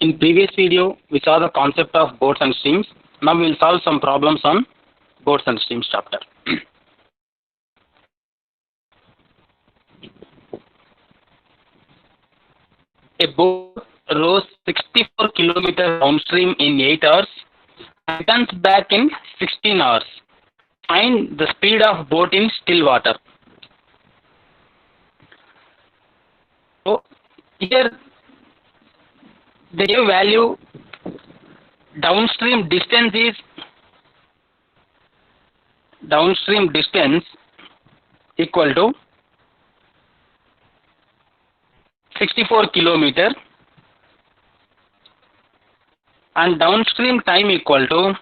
In previous video, we saw the concept of boats and streams. Now we will solve some problems on boats and streams chapter. A boat rows 64 kilometers downstream in 8 hours and returns back in 16 hours. Find the speed of boat in still water. So here the value downstream distance equal to 64 kilometer and downstream time equal to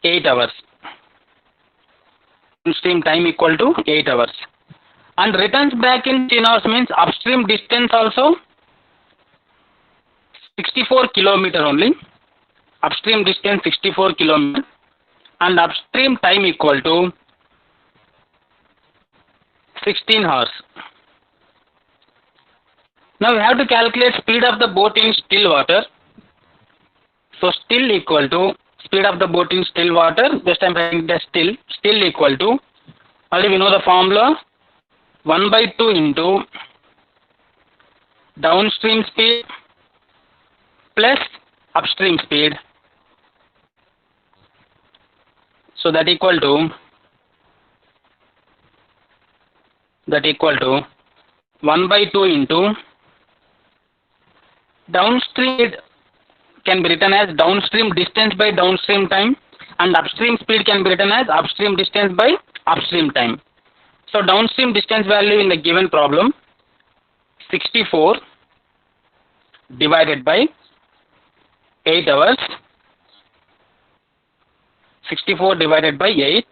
8 hours. Downstream time equal to 8 hours. And returns back in 10 hours means upstream distance also 64 kilometer only. Upstream distance 64 kilometer and upstream time equal to 16 hours. Now we have to calculate speed of the boat in still water. So still equal to speed of the boat in still water. Just I am writing the still equal to, already we know the formula, 1/2 into downstream speed plus upstream speed. So that equal to 1/2 into downstream speed can be written as downstream distance by downstream time, and upstream speed can be written as upstream distance by upstream time. So downstream distance value in the given problem 64 divided by 8 hours, 64 divided by 8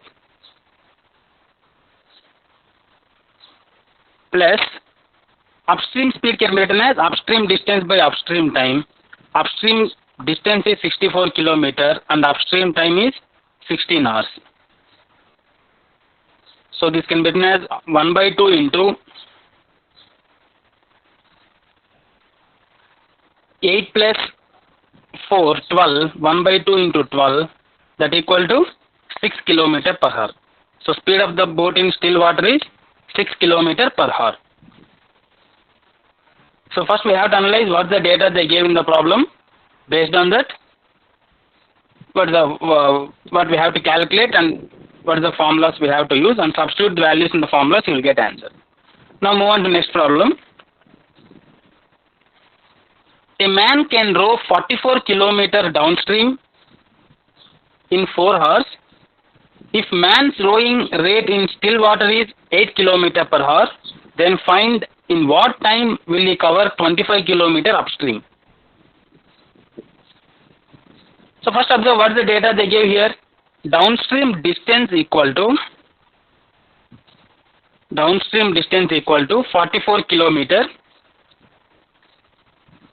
plus upstream speed can be written as upstream distance by upstream time. Upstream distance is 64 kilometer and upstream time is 16 hours. So this can be written as 1/2 into 8 plus 4, 12, 1/2 into 12, that equal to 6 kilometer per hour. So speed of the boat in still water is 6 kilometer per hour. So first we have to analyze what the data they gave in the problem. Based on that, what we have to calculate and what are the formulas we have to use, and substitute the values in the formulas, you will get answer. Now move on to next problem. A man can row 44 kilometers downstream in 4 hours. If man's rowing rate in still water is 8 kilometers per hour, then find in what time will he cover 25 kilometers upstream. So first observe what is the data they gave here. Downstream distance equal to 44 kilometers.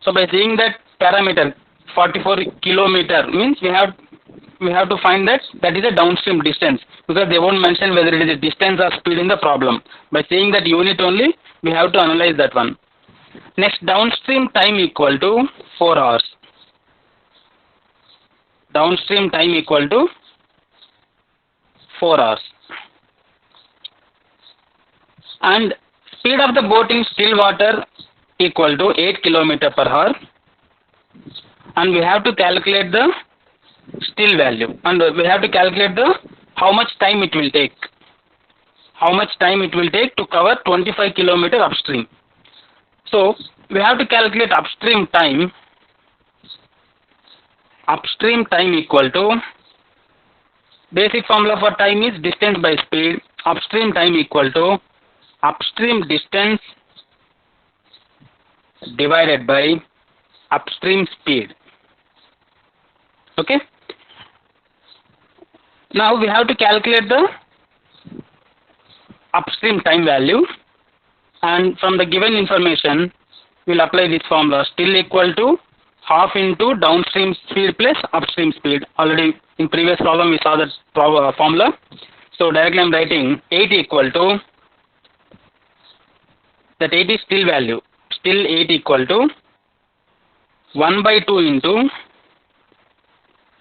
So by seeing that parameter 44 kilometer means we have to find that is a downstream distance, because they won't mention whether it is a distance or speed in the problem. By seeing that unit only, we have to analyze that one. Next, downstream time equal to 4 hours. Downstream time equal to 4 hours. And speed of the boat in still water equal to 8 kilometers per hour. And we have to calculate the still value, and we have to calculate how much time it will take. How much time it will take to cover 25 kilometers upstream. So we have to calculate upstream time. Upstream time equal to, basic formula for time is distance by speed. Upstream time equal to upstream distance divided by upstream speed. Okay. Now we have to calculate the upstream time value, and from the given information we will apply this formula. Still equal to half into downstream speed plus upstream speed. Already in previous problem we saw that formula. So directly I am writing 8 equal to, that 8 is still value. still 8 equal to 1 by 2 into,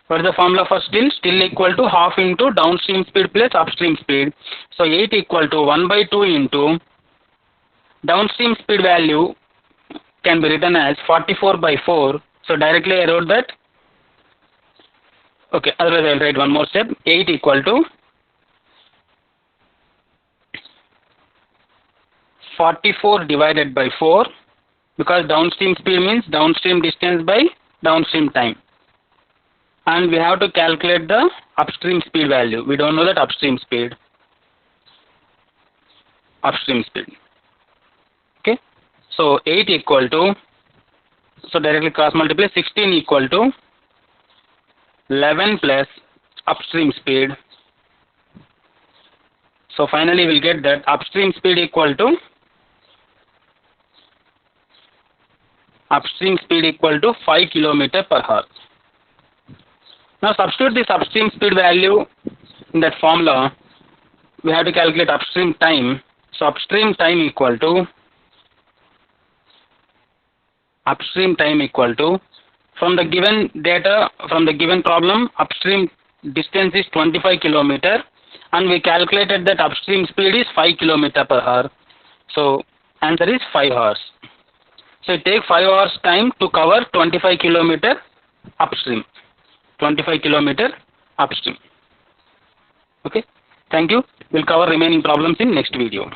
what is the formula for still? Still equal to half into downstream speed plus upstream speed. So 8 equal to 1 by 2 into downstream speed value can be written as 44 by 4. So directly I wrote that. Okay, otherwise I will write one more step. 8 equal to 44 divided by 4, because downstream speed means downstream distance by downstream time. And we have to calculate the upstream speed value. We don't know that upstream speed. Okay. So 8 equal to, so directly cross multiply, 16 equal to 11 plus upstream speed. So finally we'll get that upstream speed equal to 5 km per hour. Now substitute this upstream speed value in that formula. We have to calculate upstream time. So upstream time equal to from the given data, from the given problem, upstream distance is 25 km and we calculated that upstream speed is 5 km per hour. So answer is 5 hours. So it takes 5 hours time to cover 25 km upstream. Okay. Thank you. We'll cover remaining problems in next video.